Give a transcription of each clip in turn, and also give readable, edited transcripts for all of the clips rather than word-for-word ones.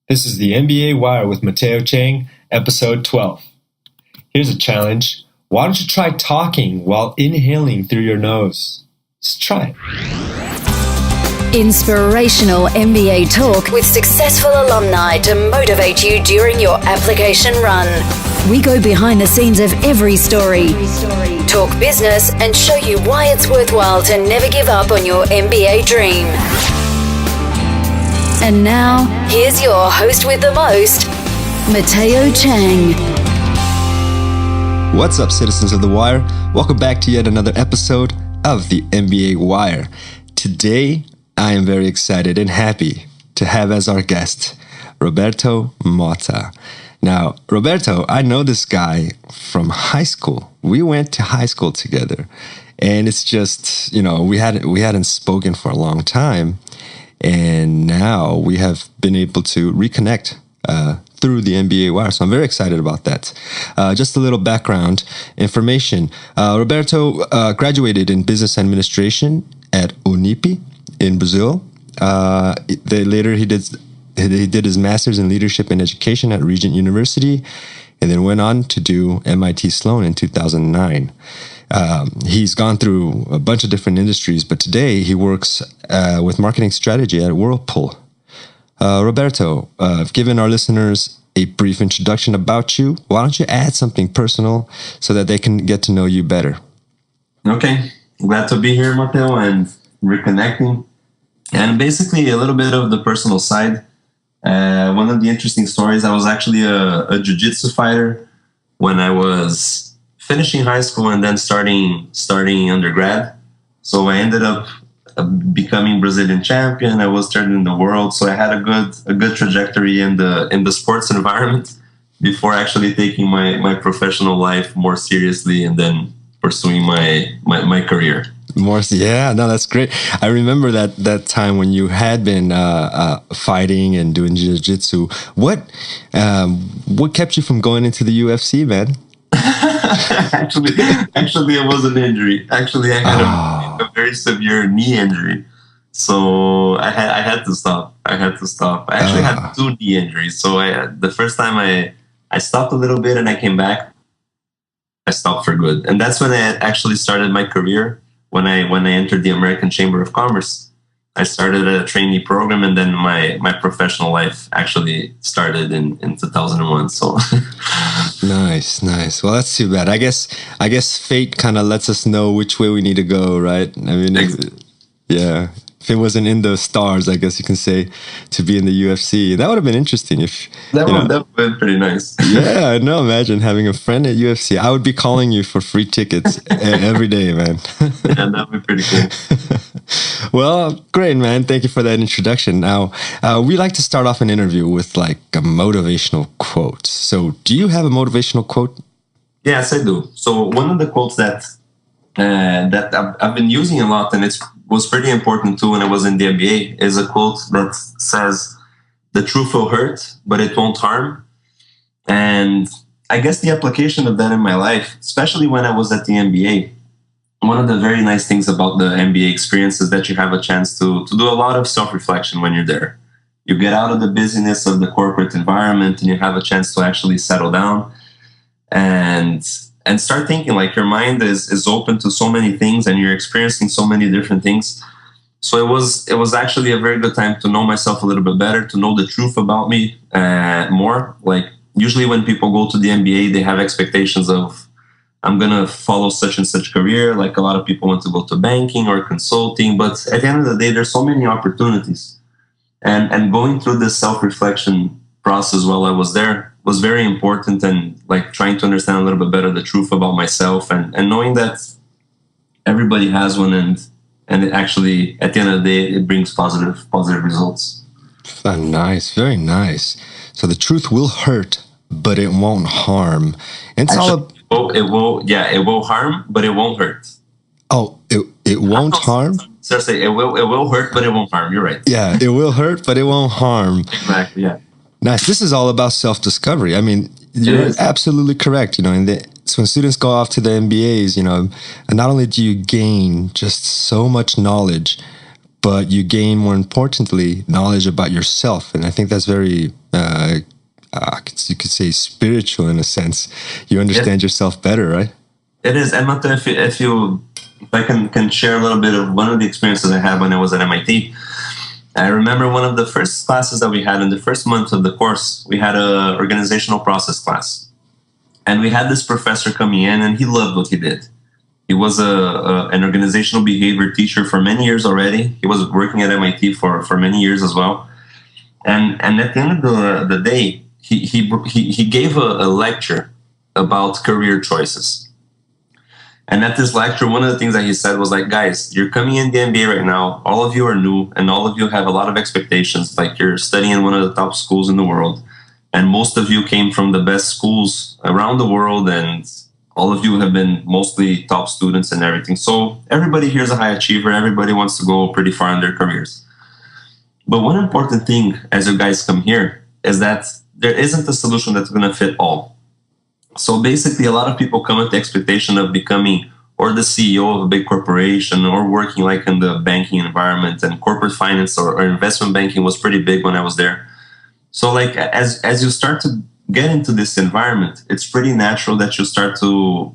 This is the MBA Wire with Mateo Chang, episode 12. Here's a challenge. Why don't you try talking while inhaling through your nose? Just try it. Inspirational MBA talk with successful alumni to motivate you during your application run. We go behind the scenes of every story, talk business, and show you why it's worthwhile to never give up on your MBA dream. And now, here's your host with the most, Mateo Chang. What's up, citizens of The Wire? Welcome back to yet another episode of the MBA Wire. Today, I am very excited and happy to have as our guest, Roberto Motta. Now, Roberto, I know this guy from high school. We went to high school together. And it's just, we hadn't spoken for a long time. And now we have been able to reconnect through the MBA Wire. So I'm very excited about that. Just a little background information. Roberto graduated in business administration at Unip in Brazil. Later he did his master's in leadership and education at Regent University, and then went on to do MIT Sloan in 2009. He's gone through a bunch of different industries, but today he works with marketing strategy at Whirlpool. Roberto, given our listeners a brief introduction about you, why don't you add something personal so that they can get to know you better? Okay, glad to be here, Mateo, and reconnecting. And basically a little bit of the personal side. One of the interesting stories, I was actually a jiu-jitsu fighter when I was finishing high school and then starting undergrad. So I ended up becoming Brazilian champion. I was third in the world. So I had a good trajectory in the sports environment before actually taking my professional life more seriously and then pursuing my career. That's great. I remember that time when you had been fighting and doing jiu-jitsu. What kept you from going into the UFC, man? Actually, it was an injury. Actually, I had a very severe knee injury, so I had to stop. I actually had 2 knee injuries. So the first time I stopped a little bit and I came back. I stopped for good, and that's when I actually started my career. When I entered the American Chamber of Commerce, I started a trainee program, and then my professional life actually started in 2001. So nice. Well, that's too bad. I guess fate kind of lets us know which way we need to go, right? I mean, if it wasn't in the stars, I guess you can say, to be in the UFC. That would have been interesting if... That would have been pretty nice. Yeah, I know. Imagine having a friend at UFC. I would be calling you for free tickets every day, man. Yeah, that would be pretty cool. Well, great, man. Thank you for that introduction. Now, we like to start off an interview with like a motivational quote. So do you have a motivational quote? Yes, I do. So one of the quotes that I've been using a lot, and it was pretty important too when I was in the MBA, is a quote that says, "The truth will hurt, but it won't harm." And I guess the application of that in my life, especially when I was at the MBA, one of the very nice things about the MBA experience is that you have a chance to do a lot of self-reflection when you're there. You get out of the busyness of the corporate environment and you have a chance to actually settle down and start thinking. Like, your mind is open to so many things and you're experiencing so many different things. So it was actually a very good time to know myself a little bit better, to know the truth about me more. Like, usually when people go to the MBA, they have expectations of, I'm going to follow such and such career. Like, a lot of people want to go to banking or consulting, but at the end of the day, there's so many opportunities. And going through this self-reflection process while I was there was very important, and like trying to understand a little bit better the truth about myself and knowing that everybody has one, and it actually, at the end of the day, it brings positive results. Nice, very nice. So the truth will hurt, but it won't harm. And it's it will harm, but it won't hurt. Oh, it won't harm? Seriously, it will hurt, but it won't harm. You're right. Yeah, it will hurt, but it won't harm. Exactly, yeah. Nice. This is all about self-discovery. I mean, you're absolutely correct. So when students go off to the MBAs, not only do you gain just so much knowledge, but you gain, more importantly, knowledge about yourself. And I think that's very you could say spiritual in a sense. You understand yourself better, right? It is. And Motta, if I can share a little bit of one of the experiences I had when I was at MIT. I remember one of the first classes that we had in the first month of the course, we had a organizational process class. And we had this professor coming in, and he loved what he did. He was an organizational behavior teacher for many years already. He was working at MIT for many years as well. And at the end of the day, he gave a lecture about career choices. And at this lecture, one of the things that he said was like, guys, you're coming in the MBA right now. All of you are new, and all of you have a lot of expectations. Like, you're studying in one of the top schools in the world. And most of you came from the best schools around the world, and all of you have been mostly top students and everything. So everybody here is a high achiever. Everybody wants to go pretty far in their careers. But one important thing as you guys come here is that there isn't a solution that's going to fit all. So basically, a lot of people come with the expectation of becoming or the CEO of a big corporation or working like in the banking environment, and corporate finance or investment banking was pretty big when I was there. So like as you start to get into this environment, it's pretty natural that you start to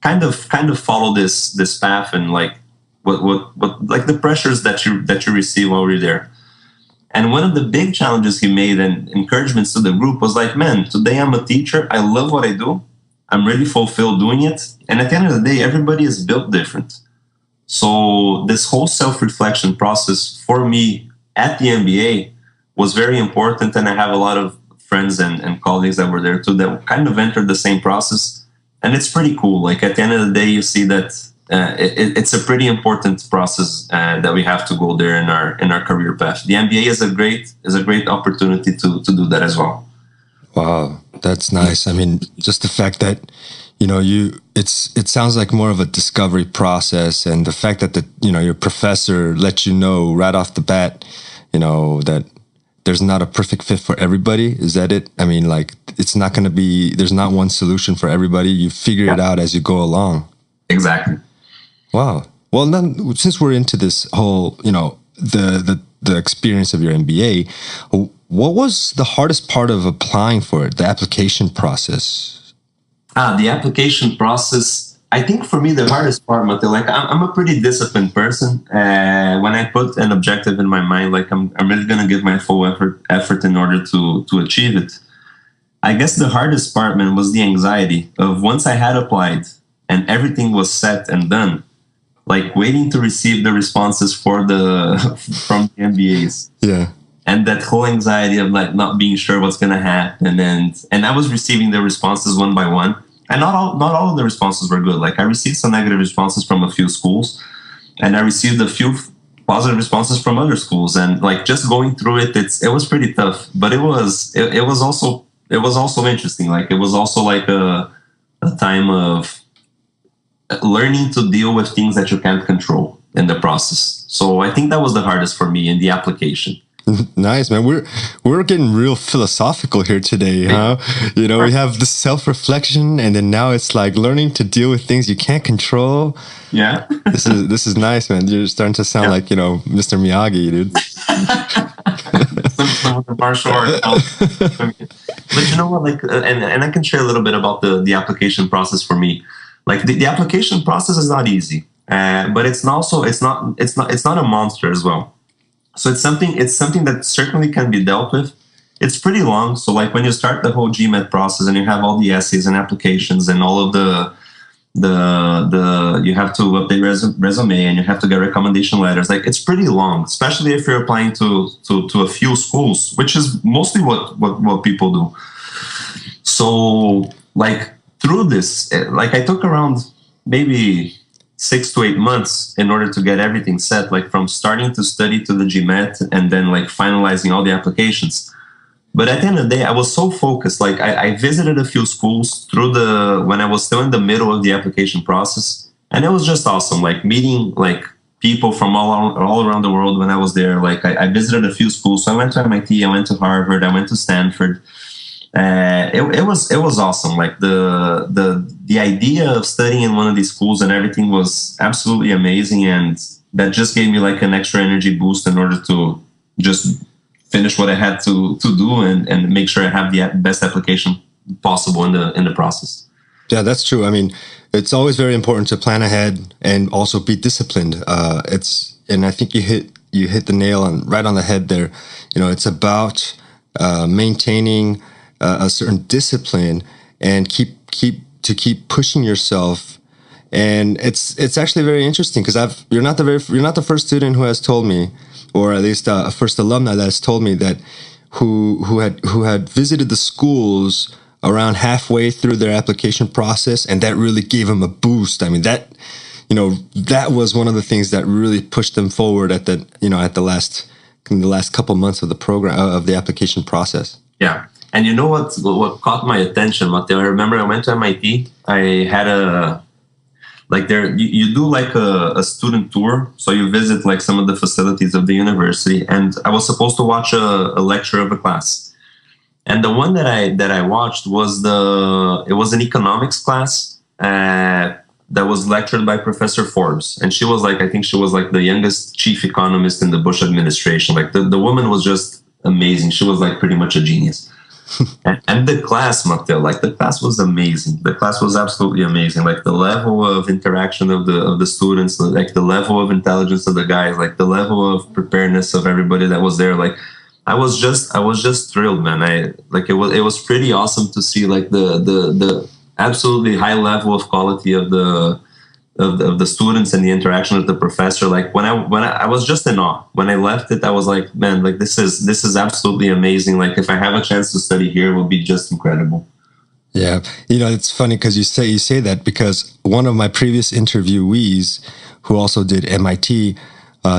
kind of follow this path and like what like the pressures that you receive while you're there. And one of the big challenges he made and encouragements to the group was like, man, today I'm a teacher. I love what I do. I'm really fulfilled doing it. And at the end of the day, everybody is built different. So this whole self-reflection process for me at the MBA was very important. And I have a lot of friends and colleagues that were there too that kind of entered the same process. And it's pretty cool. Like at the end of the day, you see that it's a pretty important process that we have to go there in our career path. The MBA is a great opportunity to do that as well. Wow, that's nice. I mean, just the fact that it sounds like more of a discovery process, and the fact that your professor let you know right off the bat, that there's not a perfect fit for everybody. Is that it? I mean, like it's not going to be. There's not one solution for everybody. You figure it out as you go along. Exactly. Wow. Well, then, since we're into this whole, the experience of your MBA, what was the hardest part of applying for it? The application process. The application process. I think for me the hardest part, Motta, like I'm a pretty disciplined person. When I put an objective in my mind, like I'm really gonna give my full effort in order to achieve it. I guess the hardest part, man, was the anxiety of once I had applied and everything was set and done, like waiting to receive the responses from the MBAs. Yeah. And that whole anxiety of like not being sure what's gonna happen, and I was receiving the responses one by one, and not all of the responses were good. Like I received some negative responses from a few schools, and I received a few positive responses from other schools, and like just going through it, it was pretty tough. But it was also interesting. Like it was also like a time of learning to deal with things that you can't control in the process. So I think that was the hardest for me in the application. Nice, man. We're getting real philosophical here today, huh? We have the self-reflection, and then now it's like learning to deal with things you can't control. Yeah. This is nice, man. You're starting to sound like, Mr. Miyagi, dude. Some of the martial arts. But you know what, like, and I can share a little bit about the application process for me. Like the application process is not easy, but it's not a monster as well. So it's something that certainly can be dealt with. It's pretty long. So like when you start the whole GMAT process and you have all the essays and applications and all of the you have to update resume and you have to get recommendation letters. Like it's pretty long, especially if you're applying to a few schools, which is mostly what people do. So like through this, like I took around maybe 6 to 8 months in order to get everything set, like from starting to study to the GMAT and then like finalizing all the applications. But at the end of the day, I was so focused. Like I visited a few schools when I was still in the middle of the application process, and it was just awesome. Like meeting like people from all around the world when I was there. Like I visited a few schools. So I went to MIT, I went to Harvard, I went to Stanford. It was awesome. Like the idea of studying in one of these schools and everything was absolutely amazing, and that just gave me like an extra energy boost in order to just finish what I had to do and make sure I have the best application possible in the process. Yeah, that's true. I mean, it's always very important to plan ahead and also be disciplined. And I think you hit the nail right on the head there. You know, it's about maintaining a certain discipline and keep pushing yourself. And it's actually very interesting because you're not the first student who has told me, or at least a first alumni that has told me that who had visited the schools around halfway through their application process, and that really gave them a boost. I mean, that was one of the things that really pushed them forward in the last couple months of the program of the application process. Yeah, and you know what caught my attention, Matteo? I remember I went to MIT. I had you do like a student tour, so you visit like some of the facilities of the university, and I was supposed to watch a lecture of a class. And the one that I watched was an economics class that was lectured by Professor Forbes, and I think she was like the youngest chief economist in the Bush administration. Like the woman was just amazing. She was like pretty much a genius. and the class, Matteo, like the class was amazing. The class was absolutely amazing. Like the level of interaction of the students, like the level of intelligence of the guys, like the level of preparedness of everybody that was there, like. I was just thrilled, man. It was pretty awesome to see like the absolutely high level of quality of the students and the interaction with the professor. Like when I was just in awe. When I left it, I was like, man, like this is absolutely amazing. Like if I have a chance to study here, it will be just incredible. Yeah, it's funny because you say that because one of my previous interviewees, who also did MIT.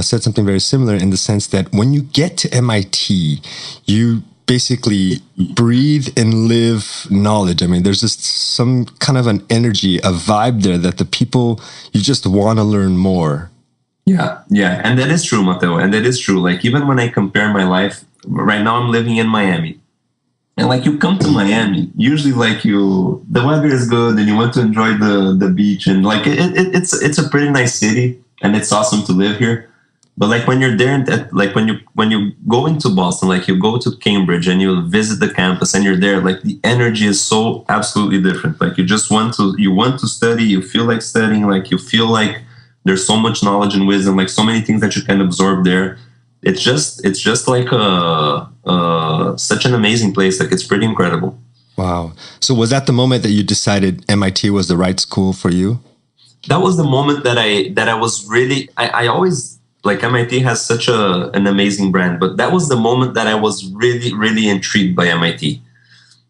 Said something very similar in the sense that when you get to MIT, you basically breathe and live knowledge. I mean, there's just some kind of an energy, a vibe there that the people, you just want to learn more. Yeah. And that is true, Matteo. And that is true. Like, even when I compare my life, right now I'm living in Miami. And like you come to Miami, usually like the weather is good and you want to enjoy the beach. And like it's a pretty nice city and it's awesome to live here. But like when you're there, like when you go into Boston, like you go to Cambridge and you visit the campus and you're there, like the energy is so absolutely different. Like you want to study, you feel like studying, like you feel like there's so much knowledge and wisdom, like so many things that you can absorb there. It's just like such an amazing place. Like it's pretty incredible. Wow. So was that the moment that you decided MIT was the right school for you? That was the moment that I was really, I always, like MIT has such an amazing brand, but that was the moment that I was really, really intrigued by MIT.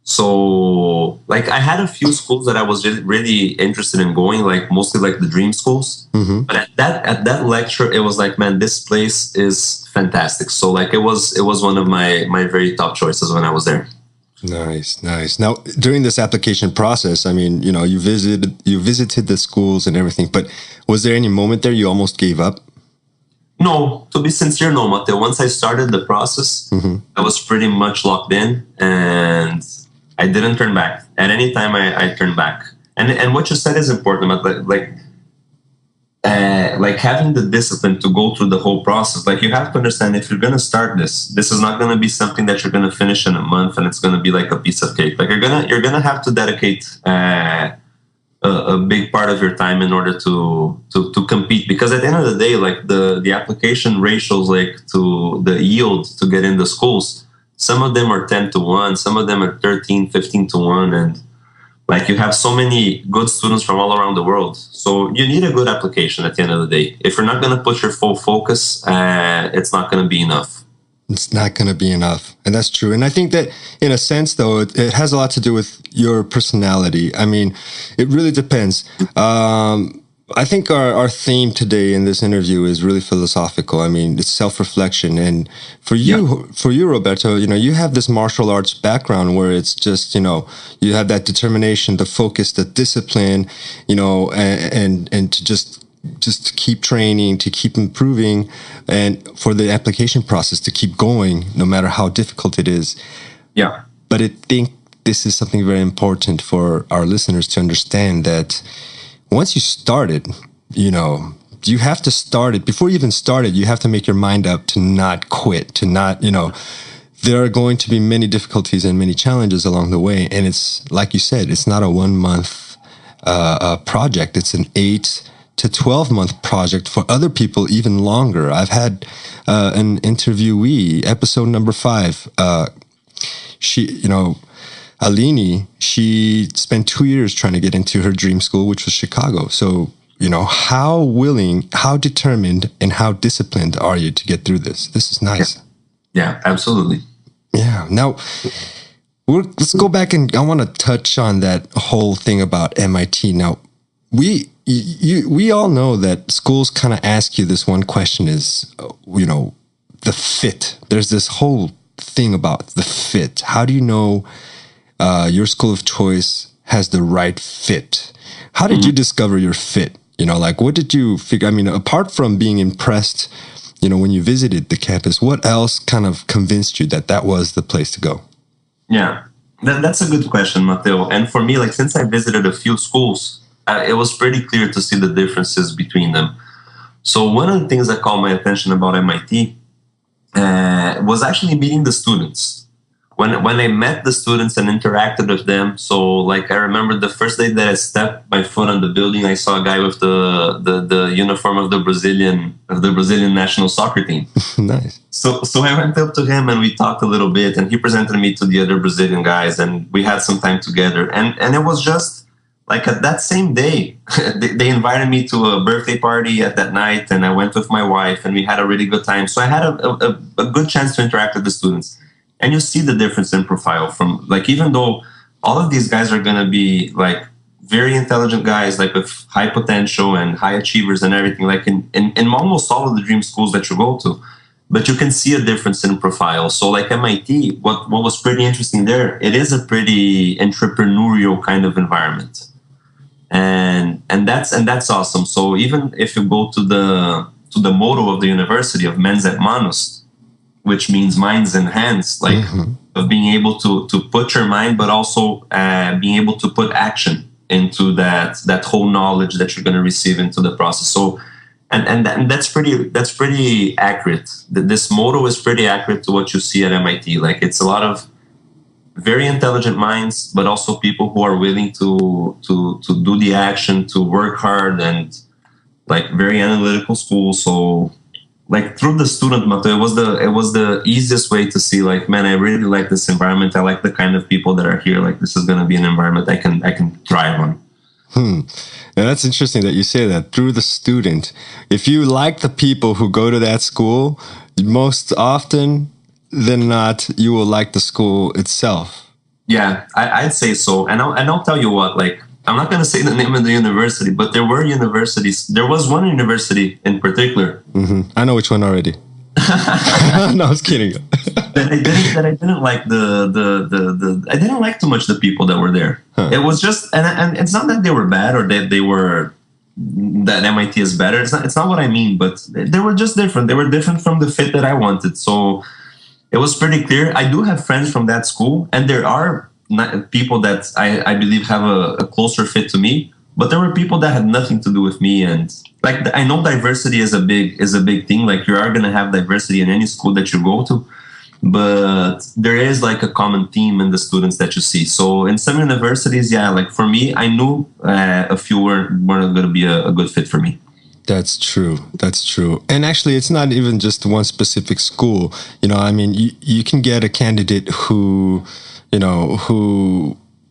So like I had a few schools that I was really interested in going, like mostly like the dream schools. Mm-hmm. But at that lecture, it was like, man, this place is fantastic. So like it was one of my very top choices when I was there. Nice. Now, during this application process, I mean, you visited the schools and everything, but was there any moment there you almost gave up? No, to be sincere, no, Matteo. Once I started the process, mm-hmm. I was pretty much locked in and I didn't turn back. At any time, I turned back. And what you said is important, like having the discipline to go through the whole process. Like you have to understand if you're going to start this is not going to be something that you're going to finish in a month and it's going to be like a piece of cake. Like you're going to have to dedicate a big part of your time in order to compete, because at the end of the day, like the application ratios, like to the yield to get in the schools, some of them are 10-1, some of them are 13, 15-1, and like you have so many good students from all around the world. So you need a good application at the end of the day. If you're not going to put your full focus, it's not going to be enough. It's not going to be enough. And that's true. And I think that in a sense, though, it has a lot to do with your personality. I mean, it really depends. I think our theme today in this interview is really philosophical. I mean, it's self-reflection. And for you, Roberto, you have this martial arts background where it's just, you have that determination, the focus, the discipline, and to just keep training, to keep improving, and for the application process to keep going, no matter how difficult it is. Yeah. But I think this is something very important for our listeners to understand, that once you started, you have to start it. Before you even start it, you have to make your mind up to not quit, to not, there are going to be many difficulties and many challenges along the way. And it's, like you said, it's not a 1 month project. It's an 8 to 12 month project, for other people even longer. I've had an interviewee, episode number 5. She, Alini, she spent 2 years trying to get into her dream school, which was Chicago. So, how willing, how determined, and how disciplined are you to get through this? This is nice. Yeah, absolutely. Yeah. Now, let's go back, and I want to touch on that whole thing about MIT. Now, we all know that schools kind of ask you this one question is, the fit. There's this whole thing about the fit. How do you know your school of choice has the right fit? How did you discover your fit? What did you figure? I mean, apart from being impressed, when you visited the campus, what else kind of convinced you that was the place to go? Yeah, that's a good question, Mateo. And for me, since I visited a few schools, it was pretty clear to see the differences between them. So one of the things that caught my attention about MIT was actually meeting the students. When I met the students and interacted with them, so I remember the first day that I stepped my foot on the building, I saw a guy with the uniform of the Brazilian national soccer team. Nice. So I went up to him and we talked a little bit, and he presented me to the other Brazilian guys, and we had some time together. And it was just at that same day, they invited me to a birthday party at that night, and I went with my wife, and we had a really good time. So I had a good chance to interact with the students. And you see the difference in profile from even though all of these guys are going to be very intelligent guys, with high potential and high achievers and everything, in almost all of the dream schools that you go to, but you can see a difference in profile. So MIT, what was pretty interesting there, it is a pretty entrepreneurial kind of environment. And that's awesome. So even if you go to the motto of the university of Mens et Manus, which means minds and hands, of being able to put your mind, but also being able to put action into that whole knowledge that you're going to receive into the process. So, and that's pretty accurate. This motto is pretty accurate to what you see at MIT. It's a lot of very intelligent minds, but also people who are willing to do the action, to work hard, and very analytical school. So, through the student, Mato, it was the easiest way to see, man, I really like this environment. I like the kind of people that are here. This is going to be an environment I can thrive on. Now that's interesting that you say that, through the student. If you like the people who go to that school, most often than not, you will like the school itself. Yeah, I'd say so. And I'll tell you what, I'm not going to say the name of the university, but there were universities. There was one university in particular. Mm-hmm. I know which one already. No, I was kidding. that I didn't like I didn't like too much the people that were there. Huh. It was just, and it's not that they were bad or that MIT is better. It's not what I mean, but they were just different. They were different from the fit that I wanted. So it was pretty clear. I do have friends from that school, and there are people that I believe have a closer fit to me, but there were people that had nothing to do with me. And I know diversity is a big thing. You are going to have diversity in any school that you go to, but there is a common theme in the students that you see. So in some universities, for me, I knew a few weren't going to be a good fit for me. That's true. And actually, it's not even just one specific school. You can get a candidate who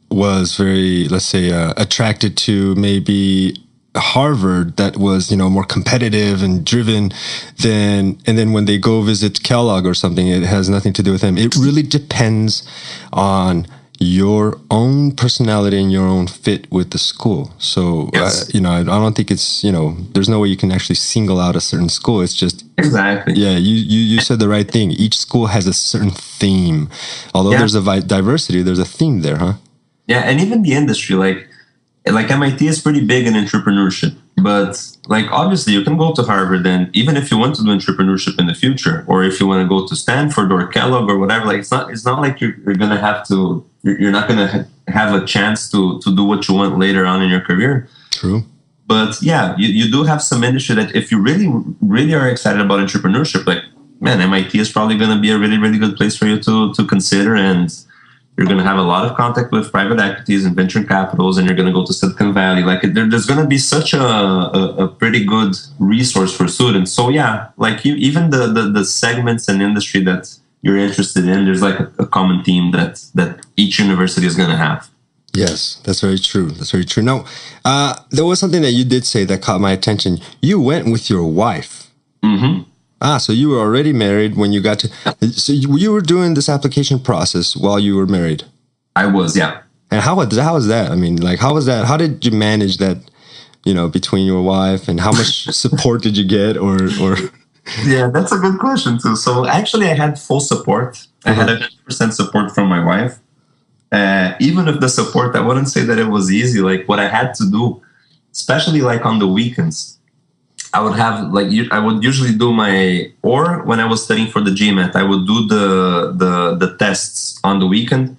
was very, let's say, attracted to maybe Harvard, that was, more competitive and driven and then when they go visit Kellogg or something, it has nothing to do with them. It really depends on your own personality and your own fit with the school. So, yes. I don't think it's, there's no way you can actually single out a certain school. It's just, exactly. Yeah, you said the right thing. Each school has a certain theme. Although there's a diversity, there's a theme there, huh? Yeah, and even the industry, MIT is pretty big in entrepreneurship, but obviously you can go to Harvard, and even if you want to do entrepreneurship in the future, or if you want to go to Stanford or Kellogg or whatever, it's not like you're gonna have to. You're not gonna have a chance to do what you want later on in your career. True. But yeah, you do have some industry that if you really, really are excited about entrepreneurship, like, man, MIT is probably going to be a really, really good place for you to consider. And you're going to have a lot of contact with private equities and venture capitals, and you're going to go to Silicon Valley. Like there's going to be such a pretty good resource for students. So yeah, like even the segments and industry that you're interested in, there's like a common theme that each university is going to have. Yes, that's very true. That's very true. Now, there was something that you did say that caught my attention. You went with your wife. Mm-hmm. So you were already married when you got to... So you were doing this application process while you were married? I was, yeah. And how was that? I mean, like, how was that? How did you manage that, between your wife, and how much support did you get or... Yeah, that's a good question too. So actually I had full support. I had 100% support from my wife. Even if the support, I wouldn't say that it was easy. Like what I had to do, especially like on the weekends, I would have I would usually do or when I was studying for the GMAT, I would do the tests on the weekend,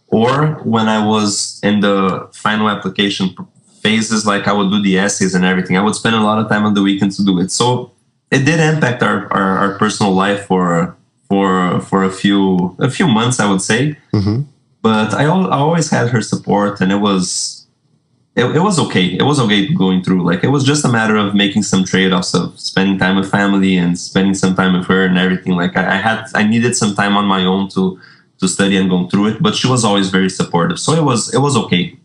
or when I was in the final application phases, like I would do the essays and everything. I would spend a lot of time on the weekend to do it. So it did impact our personal life for a few months, I would say. Mm-hmm. But I always had her support, and it was okay. It was okay going through. Like it was just a matter of making some trade-offs of spending time with family and spending some time with her and everything. Like I needed some time on my own to study and go through it. But she was always very supportive, so it was okay.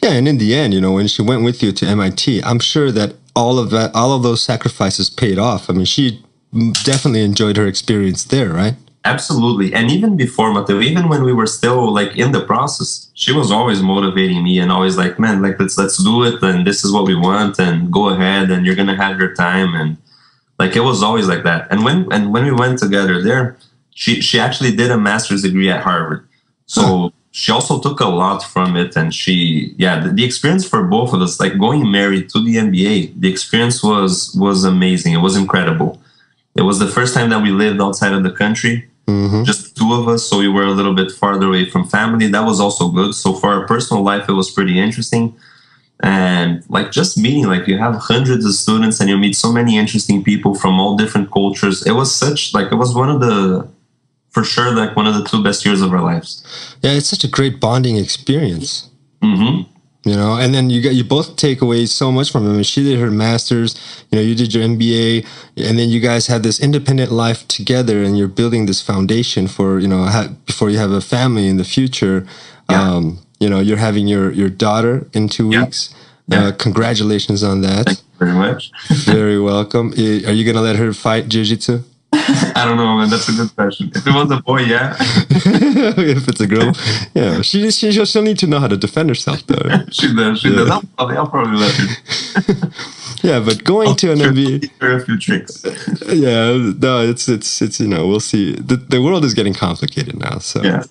Yeah, and in the end, when she went with you to MIT, I'm sure that all of those sacrifices paid off. I mean, she definitely enjoyed her experience there, right? Absolutely. And even before Mateo, even when we were still like in the process, she was always motivating me and always like, man, like let's do it, and this is what we want, and go ahead, and you're gonna have your time. And like it was always like that. And when we went together there, she actually did a master's degree at Harvard. So she also took a lot from it, and the experience for both of us, like going married to the MBA, the experience was amazing. It was incredible. It was the first time that we lived outside of the country, just the two of us, so we were a little bit farther away from family. That was also good. So for our personal life, it was pretty interesting. And like just meeting, like you have hundreds of students and you meet so many interesting people from all different cultures. It was one of the, for sure, like one of the 2 best years of our lives. Yeah, it's such a great bonding experience. Mm-hmm. And then you both take away so much from him. She did her master's, you did your MBA, and then you guys had this independent life together, and you're building this foundation for, before you have a family in the future. Yeah. You're having your daughter in 2 weeks. Yeah. Congratulations on that. Thank you very much. Very welcome. Are you going to let her fight jiu-jitsu? I don't know, man. That's a good question. If it was a boy, yeah. If it's a girl, yeah. She'll need to know how to defend herself, though. She does. I'll probably let her. Yeah, but going to an MBA, a few tricks. Yeah, no, it's we'll see. The world is getting complicated now, so yeah.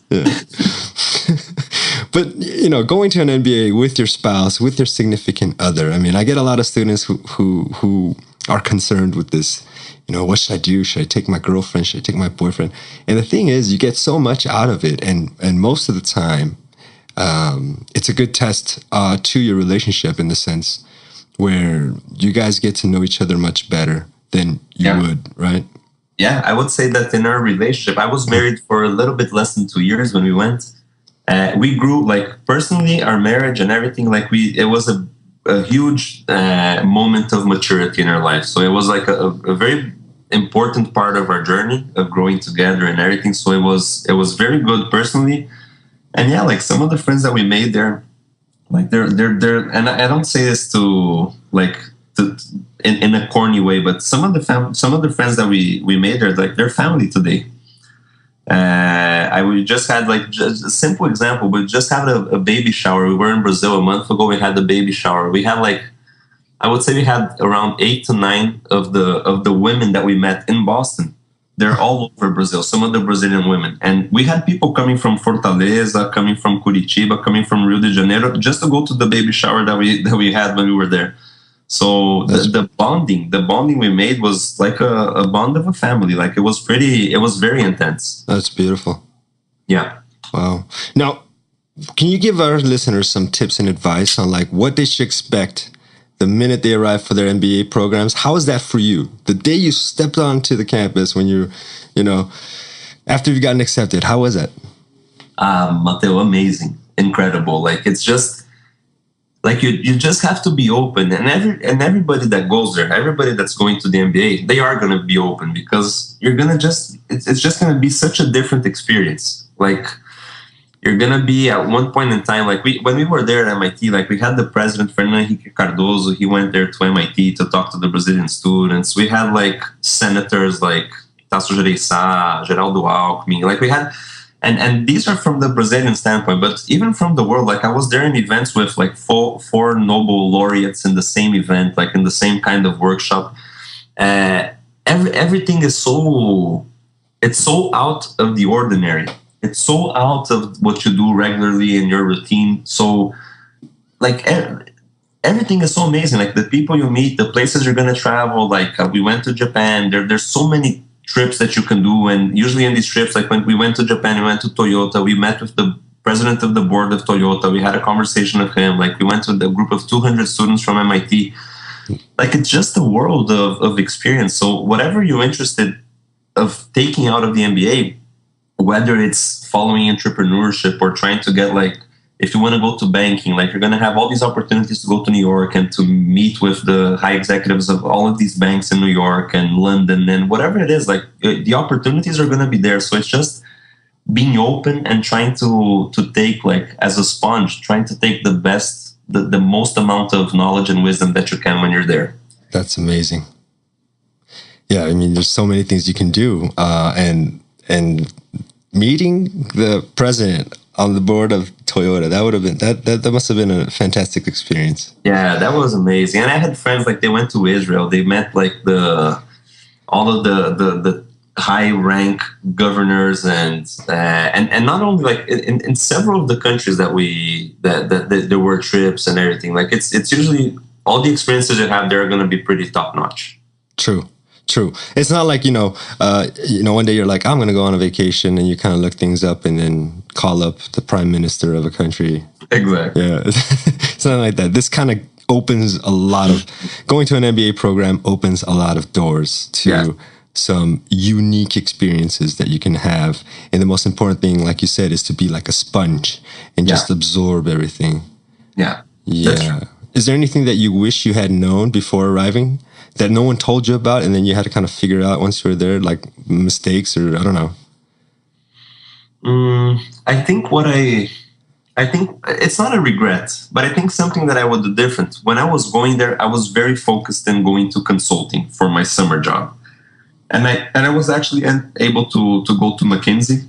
But going to an MBA with your spouse, with your significant other. I mean, I get a lot of students who are concerned with this. What should I do? Should I take my girlfriend? Should I take my boyfriend? And the thing is, you get so much out of it. And most of the time, it's a good test to your relationship in the sense where you guys get to know each other much better than you would, right? Yeah, I would say that in our relationship, I was married for a little bit less than 2 years when we went. We grew, like, personally, our marriage and everything, like, it was a huge moment of maturity in our life. So it was like a very important part of our journey of growing together and everything. So it was very good personally. And yeah, like some of the friends that we made there, like they're and I don't say this in a corny way, but some of the friends that we made there, like they're family today. We just had just a simple example. We just had a baby shower. We were in Brazil a month ago. We had the baby shower. We had I would say we had around 8 to 9 of the women that we met in Boston. They're all over Brazil, some of the Brazilian women. And we had people coming from Fortaleza, coming from Curitiba, coming from Rio de Janeiro, just to go to the baby shower that we had when we were there. So the bonding we made was like a bond of a family. Like it was very intense. That's beautiful. Yeah. Wow. Now, can you give our listeners some tips and advice on what they should expect the minute they arrive for their MBA programs. How is that for you? The day you stepped onto the campus when after you've gotten accepted, how was that? Matteo, amazing, incredible. Like, it's just like you just have to be open, and everybody that goes there, everybody that's going to the MBA, they are going to be open, because you're going to it's just going to be such a different experience. Like, you're going to be at one point in time, like when we were there at MIT, like we had the president, Fernando Henrique Cardoso, he went there to MIT to talk to the Brazilian students. We had like senators like Tasso Gereissá, Geraldo Alckmin, like we had, and these are from the Brazilian standpoint, but even from the world, like I was there in events with like four Nobel laureates in the same event, like in the same kind of workshop. Everything is it's so out of the ordinary. It's so out of what you do regularly in your routine. So like everything is so amazing. Like the people you meet, the places you're going to travel, like we went to Japan, there's so many trips that you can do. And usually in these trips, like when we went to Japan, we went to Toyota, we met with the president of the board of Toyota, we had a conversation with him, like we went to a group of 200 students from MIT. Like it's just a world of experience. So whatever you're interested of taking out of the MBA, whether it's following entrepreneurship or trying to get like, if you want to go to banking, like you're going to have all these opportunities to go to New York and to meet with the high executives of all of these banks in New York and London and whatever it is, like the opportunities are going to be there. So it's just being open and trying to take, like as a sponge, trying to take the best, the most amount of knowledge and wisdom that you can when you're there. That's amazing. Yeah, I mean, there's so many things you can do, and meeting the president on the board of Toyota, that would have been that must have been a fantastic experience. Yeah, that was amazing. And I had friends, like they went to Israel, they met like all of the high rank governors and not only like in several of the countries that there were trips and everything. Like it's usually all the experiences you have there are going to be pretty top notch. True. It's not like, one day you're like, I'm going to go on a vacation and you kind of look things up and then call up the prime minister of a country. Exactly. Yeah. It's not like that. This kind of opens going to an MBA program opens a lot of doors to some unique experiences that you can have. And the most important thing, like you said, is to be like a sponge and just absorb everything. Yeah. Yeah. Is there anything that you wish you had known before arriving that no one told you about, and then you had to kind of figure out once you were there, like mistakes or I don't know? I think it's not a regret, but I think something that I would do different. When I was going there, I was very focused in going to consulting for my summer job. And I was actually able to go to McKinsey.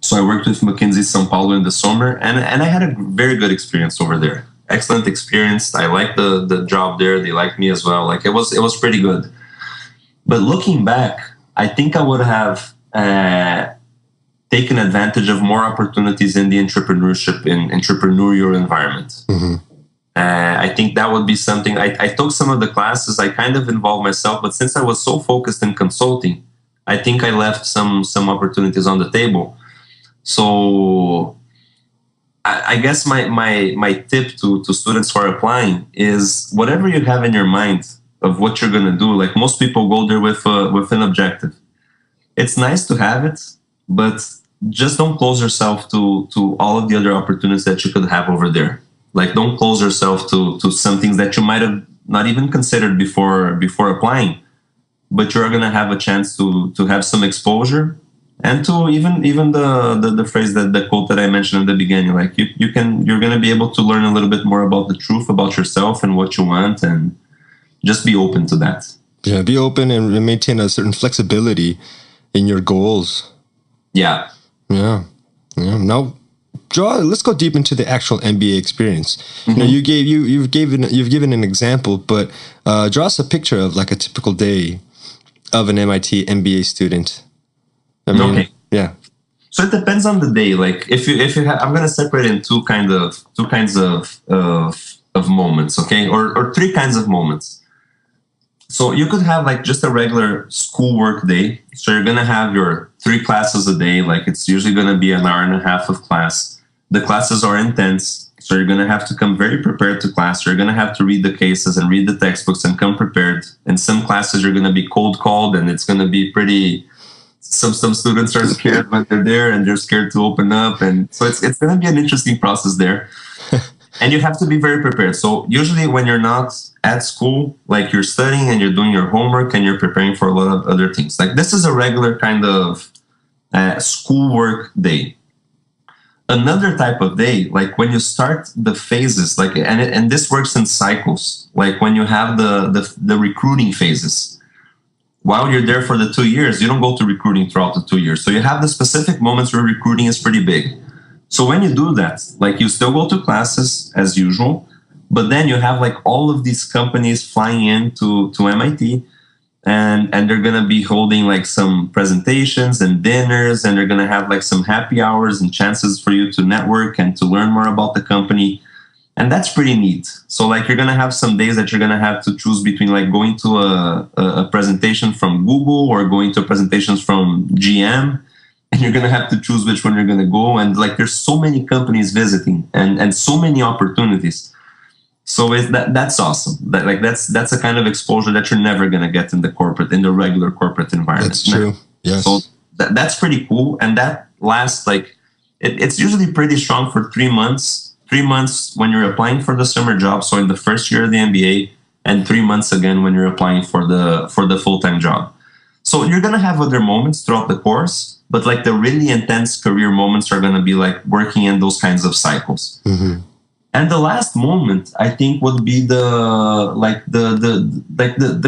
So I worked with McKinsey São Paulo in the summer, and I had a very good experience over there. Excellent experience. I liked the job there. They liked me as well. Like it was pretty good. But looking back, I think I would have taken advantage of more opportunities in the entrepreneurial environment. Mm-hmm. I think that would be something. I took some of the classes. I kind of involved myself, but since I was so focused in consulting, I think I left some opportunities on the table. So I guess my tip to students who are applying is whatever you have in your mind of what you're going to do. Like most people go there with an objective. It's nice to have it, but just don't close yourself to all of the other opportunities that you could have over there. Like don't close yourself to some things that you might have not even considered before applying, but you're going to have a chance to have some exposure. And to even the phrase the quote that I mentioned in the beginning, like you're going to be able to learn a little bit more about the truth about yourself and what you want, and just be open to that. Yeah, be open and maintain a certain flexibility in your goals. Yeah. Now, let's go deep into the actual MBA experience. Mm-hmm. You've given an example, but draw us a picture of like a typical day of an MIT MBA student. Okay. Yeah. So it depends on the day. Like if you have, I'm going to separate in two kinds of moments, okay, or three kinds of moments. So you could have like just a regular schoolwork day. So you're going to have your 3 classes a day. Like it's usually going to be an hour and a half of class. The classes are intense. So you're going to have to come very prepared to class. You're going to have to read the cases and read the textbooks and come prepared. In some classes, you're going to be cold called, and it's going to be pretty. Some students are scared when they're there, and they're scared to open up, and so it's going to be an interesting process there. And you have to be very prepared. So usually when you're not at school, like you're studying and you're doing your homework and you're preparing for a lot of other things. Like this is a regular kind of schoolwork day. Another type of day, like when you start the phases, like and this works in cycles. Like when you have the recruiting phases. While you're there for the 2 years, you don't go to recruiting throughout the 2 years. So you have the specific moments where recruiting is pretty big. So when you do that, like you still go to classes as usual, but then you have like all of these companies flying in to MIT, and they're going to be holding like some presentations and dinners, and they're going to have like some happy hours and chances for you to network and to learn more about the company. And that's pretty neat. So like you're going to have some days that you're going to have to choose between like going to a presentation from Google or going to presentations from GM. And you're going to have to choose which one you're going to go. And like, there's so many companies visiting and so many opportunities. So that's awesome. That's a kind of exposure that you're never going to get in the regular corporate environment. That's true. Yes. So that's pretty cool. And that lasts like, it's usually pretty strong for 3 months. 3 months when you're applying for the summer job. So in the first year of the MBA, and 3 months again when you're applying for the full-time job. So you're going to have other moments throughout the course. But like the really intense career moments are going to be like working in those kinds of cycles. Mm-hmm. And the last moment, I think, would be the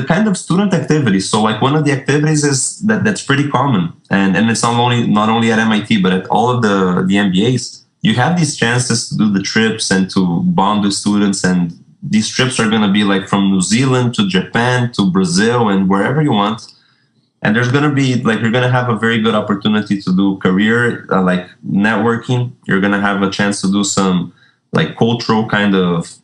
kind of student activities. So like one of the activities is that's pretty common, and it's not only at MIT but at all of the MBAs. You have these chances to do the trips and to bond with students, and these trips are going to be like from New Zealand to Japan to Brazil and wherever you want. And there's going to be like, you're going to have a very good opportunity to do career, like networking. You're going to have a chance to do some like cultural kind of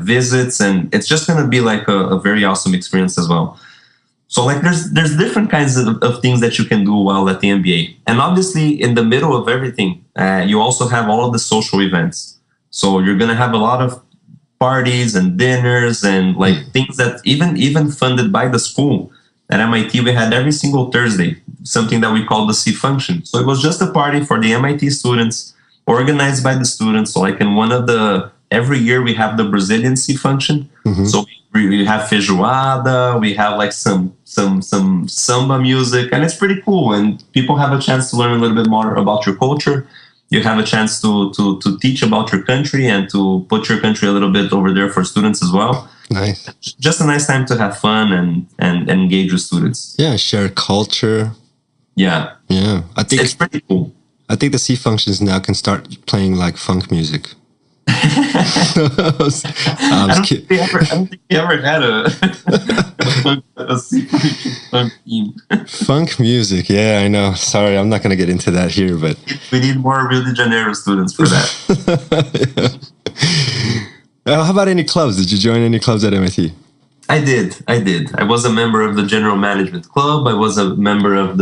visits. And it's just going to be like a very awesome experience as well. So like there's different kinds of things that you can do while at the MBA. And obviously in the middle of everything, you also have all of the social events. So you're going to have a lot of parties and dinners and like things that even funded by the school. At MIT, we had every single Thursday something that we called the C function. So it was just a party for the MIT students, organized by the students. So like in every year we have the Brazilian C function. Mm-hmm. So we have feijoada, we have like some samba music, and it's pretty cool. And people have a chance to learn a little bit more about your culture. You have a chance to teach about your country and to put your country a little bit over there for students as well. Nice. Just a nice time to have fun and engage with students. Yeah, share culture. Yeah. I think it's pretty cool. I think the C functions now can start playing like funk music. I don't think we ever had a C function funk team. Funk music, yeah, I know. Sorry, I'm not going to get into that here, but we need more Rio de Janeiro students for that. How about any clubs? Did you join any clubs at MIT? I did. I was a member of the General Management Club. I was a member of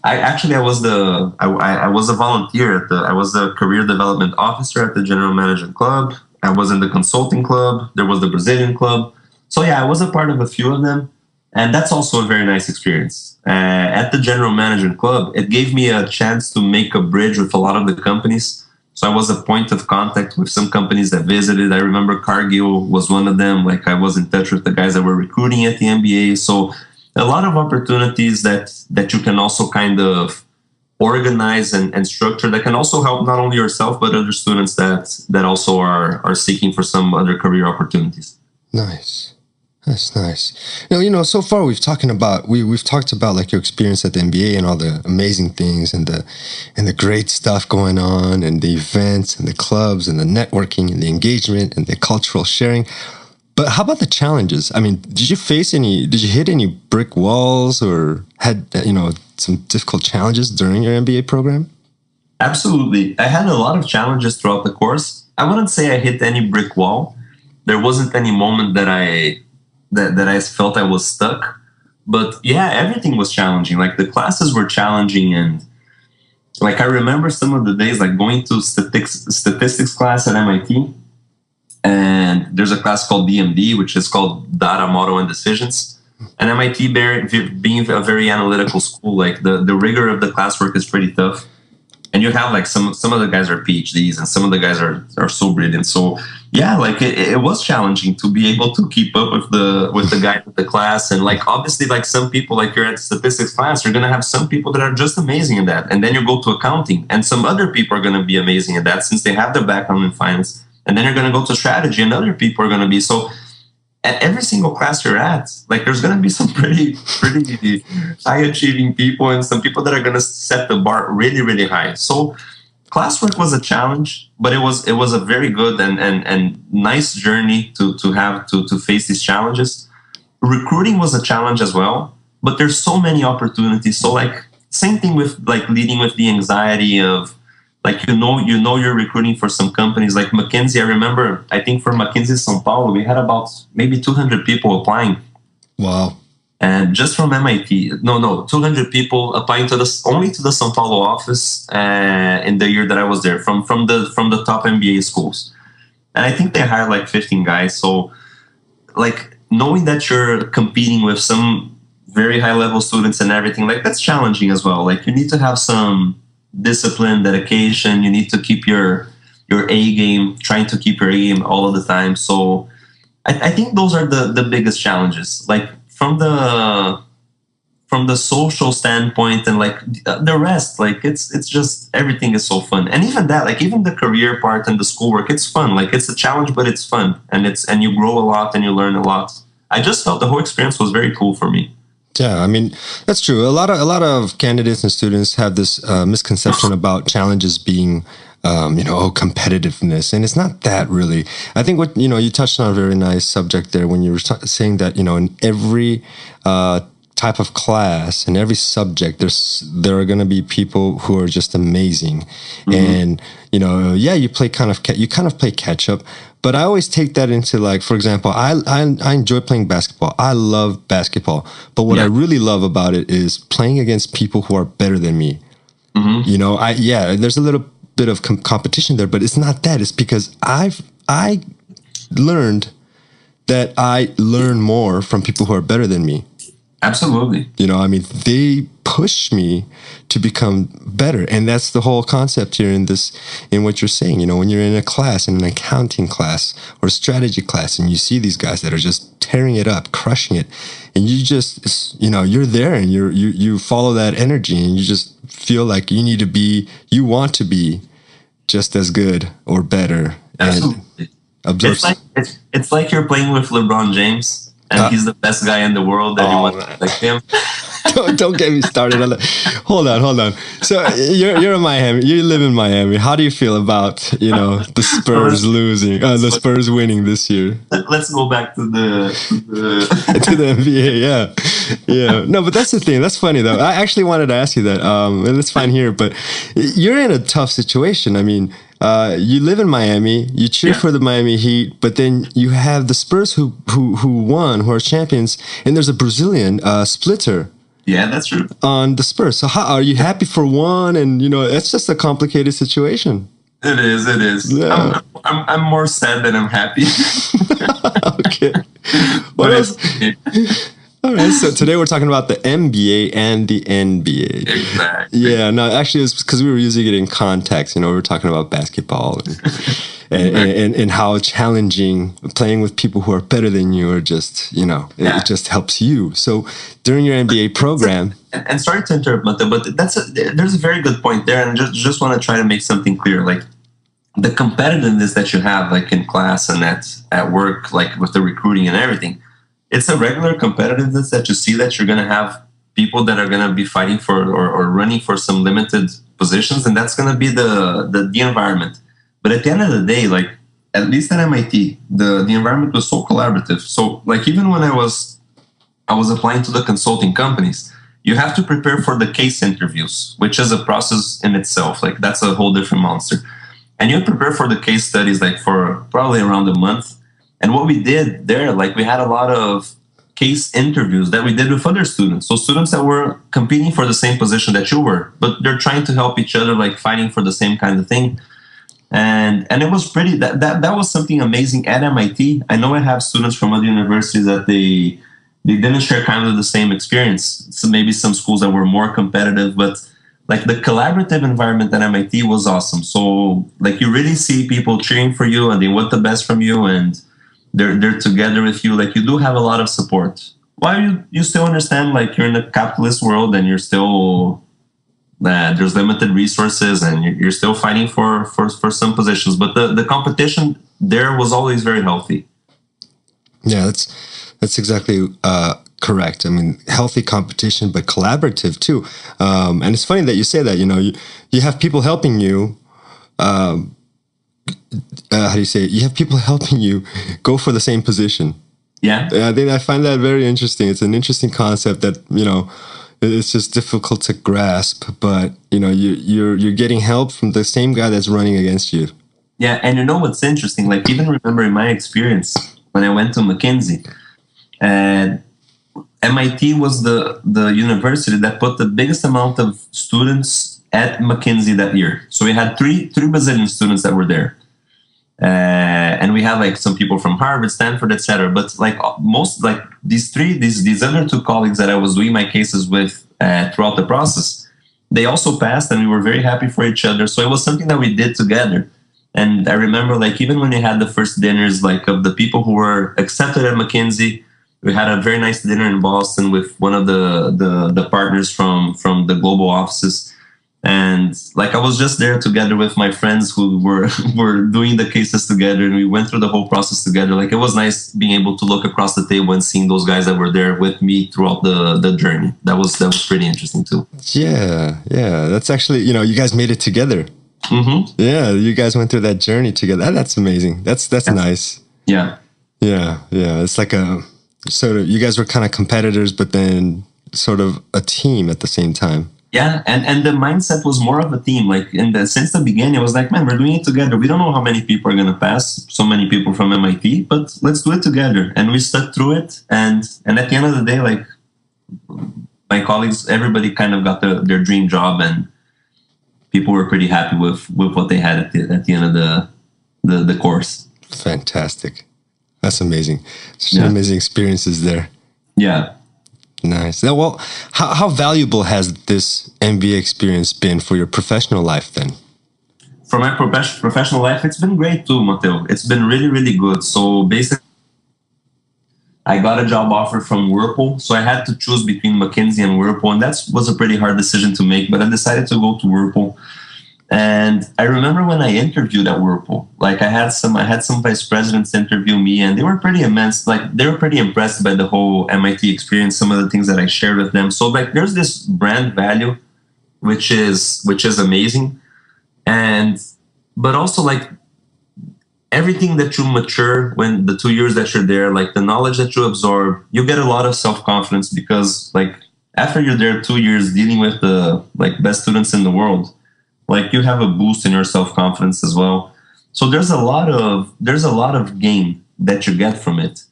I was a volunteer I was the Career Development Officer at the General Management Club. I was in the Consulting Club. There was the Brazilian Club. So yeah, I was a part of a few of them. And that's also a very nice experience. At the General Management Club, it gave me a chance to make a bridge with a lot of the companies. So I was a point of contact with some companies that visited. I remember Cargill was one of them. Like I was in touch with the guys that were recruiting at the MBA. So a lot of opportunities that you can also kind of organize and structure that can also help not only yourself, but other students that also are seeking for some other career opportunities. Nice. That's nice. So far we've talked about like your experience at the MBA and all the amazing things and the great stuff going on and the events and the clubs and the networking and the engagement and the cultural sharing. But how about the challenges? I mean, did you hit any brick walls or had, some difficult challenges during your MBA program? Absolutely. I had a lot of challenges throughout the course. I wouldn't say I hit any brick wall. There wasn't any moment that I felt I was stuck. But yeah, everything was challenging. Like the classes were challenging, and like I remember some of the days like going to statistics class at MIT, and there's a class called DMD, which is called Data, Model, and Decisions. And MIT, being a very analytical school, like the rigor of the classwork is pretty tough. And you have like some of the guys are PhDs, and some of the guys are so brilliant. So yeah, like it was challenging to be able to keep up with the guy with the class. And like obviously, like some people, like you're at statistics class, you're gonna have some people that are just amazing in that, and then you go to accounting, and some other people are gonna be amazing at that since they have their background in finance. And then you're gonna go to strategy, and other people are gonna be so. At every single class you're at, like there's going to be some pretty high achieving people, and some people that are going to set the bar really, really high. So classwork was a challenge, but it was a very good and nice journey to face these challenges. Recruiting was a challenge as well, but there's so many opportunities. So like same thing with like leading with the anxiety of like, you're recruiting for some companies like McKinsey. I remember, I think for McKinsey São Paulo, we had about maybe 200 people applying. Wow. And just from MIT, 200 people applying only to the São Paulo office in the year that I was there from the top MBA schools. And I think they hired like 15 guys. So like knowing that you're competing with some very high level students and everything, like that's challenging as well. Like you need to have some discipline, dedication. You need to keep your A game, trying to keep your A game all of the time. So I think those are the biggest challenges. Like from the social standpoint and like the rest, like it's just everything is so fun. And even that, like even the career part and the schoolwork, it's fun. Like it's a challenge, but it's fun, and you grow a lot and you learn a lot. I just felt the whole experience was very cool for me. Yeah, I mean, that's true. A lot of candidates and students have this misconception about challenges being, competitiveness. And it's not that really. I think you touched on a very nice subject there when you were saying that, in every type of class, in every subject, there are going to be people who are just amazing. Mm-hmm. And, you kind of play catch up. But I always take that into like, for example, I enjoy playing basketball. I love basketball. But what I really love about it is playing against people who are better than me. Mm-hmm. There's a little bit of competition there, but it's not that. It's because I learned that I learn more from people who are better than me. Absolutely. They push me to become better. And that's the whole concept here in what you're saying. When you're in a class, in an accounting class or a strategy class, and you see these guys that are just tearing it up, crushing it, and you just, you're there and you follow that energy, and you just feel like you want to be just as good or better. Absolutely. It's like you're playing with LeBron James. And he's the best guy in the world. Everyone like him. Don't get me started on that. Hold on. So you're in Miami. You live in Miami. How do you feel about the Spurs losing, the Spurs winning this year? Let's go back to the to the NBA. Yeah. No, but that's the thing. That's funny though. I actually wanted to ask you that. And it's fine here, but you're in a tough situation. I mean, you live in Miami, you cheer for the Miami Heat, but then you have the Spurs who won, who are champions, and there's a Brazilian splitter. Yeah, that's true. On the Spurs. So how are you happy for one? And it's just a complicated situation. It is. Yeah. I'm more sad than I'm happy. Okay. What else? All right, so today we're talking about the MBA and the NBA. Exactly. Yeah, no, actually it's because we were using it in context. We were talking about basketball and how challenging playing with people who are better than you, or just, it just helps you. So during your MBA program... And sorry to interrupt, Motta, but there's a very good point there, and just want to try to make something clear. Like the competitiveness that you have, like in class and at work, like with the recruiting and everything, it's a regular competitiveness that you see, that you're going to have people that are going to be fighting for or running for some limited positions, and that's going to be the environment. But at the end of the day, like at least at MIT, the environment was so collaborative. So like even when I was applying to the consulting companies, you have to prepare for the case interviews, which is a process in itself. Like that's a whole different monster. And you prepare for the case studies like for probably around a month. And what we did there, like we had a lot of case interviews that we did with other students. So students that were competing for the same position that you were, but they're trying to help each other, like fighting for the same kind of thing. And it was pretty, that was something amazing at MIT. I know I have students from other universities that they didn't share kind of the same experience. So maybe some schools that were more competitive, but like the collaborative environment at MIT was awesome. So like you really see people cheering for you and they want the best from you and they're together with you. Like you do have a lot of support. While you still understand like you're in a capitalist world and you're still there's limited resources and you're still fighting for some positions. But the competition there was always very healthy. Yeah, that's exactly correct. I mean, healthy competition, but collaborative too. And it's funny that you say that. You know, you have people helping you. How do you say it? You have people helping you go for the same position. Yeah. I find that very interesting. It's an interesting concept that, you know, it's just difficult to grasp, but you know, you're getting help from the same guy that's running against you. Yeah, and you know what's interesting? Like even remember in my experience when I went to McKinsey, and MIT was the university that put the biggest amount of students at McKinsey that year. So we had three Brazilian students that were there. And we have like some people from Harvard, Stanford, etc. But like most, like these other two colleagues that I was doing my cases with throughout the process, they also passed, and we were very happy for each other. So it was something that we did together. And I remember, like even when we had the first dinners, like of the people who were accepted at McKinsey, we had a very nice dinner in Boston with one of the partners from the global offices. And like I was just there together with my friends who were doing the cases together, and we went through the whole process together. Like it was nice being able to look across the table and seeing those guys that were there with me throughout the journey. That was pretty interesting too. Yeah. That's actually, you know, you guys made it together. Mm-hmm. Yeah, you guys went through that journey together. That's amazing. That's nice. Yeah. It's like a sort of, you guys were kind of competitors, but then sort of a team at the same time. Yeah, and the mindset was more of a team. Like since the beginning, it was like, man, we're doing it together. We don't know how many people are going to pass, so many people from MIT, but let's do it together. And we stuck through it. And at the end of the day, like my colleagues, everybody kind of got their dream job, and people were pretty happy with what they had at the end of the course. Fantastic. That's amazing. Such amazing experiences there. Yeah. Nice. Now, well, how valuable has this MBA experience been for your professional life then? For my professional life, it's been great too, Matteo. It's been really, really good. So basically, I got a job offer from Whirlpool. So I had to choose between McKinsey and Whirlpool. And that was a pretty hard decision to make, but I decided to go to Whirlpool. And I remember when I interviewed at Whirlpool, like I had some vice presidents interview me, and they were pretty immense. Like they were pretty impressed by the whole MIT experience, some of the things that I shared with them. So like there's this brand value, which is amazing. But also like everything that you mature when the 2 years that you're there, like the knowledge that you absorb, you get a lot of self-confidence because like after you're there 2 years dealing with the like best students in the world, like you have a boost in your self-confidence as well. So there's a lot of gain that you get from it.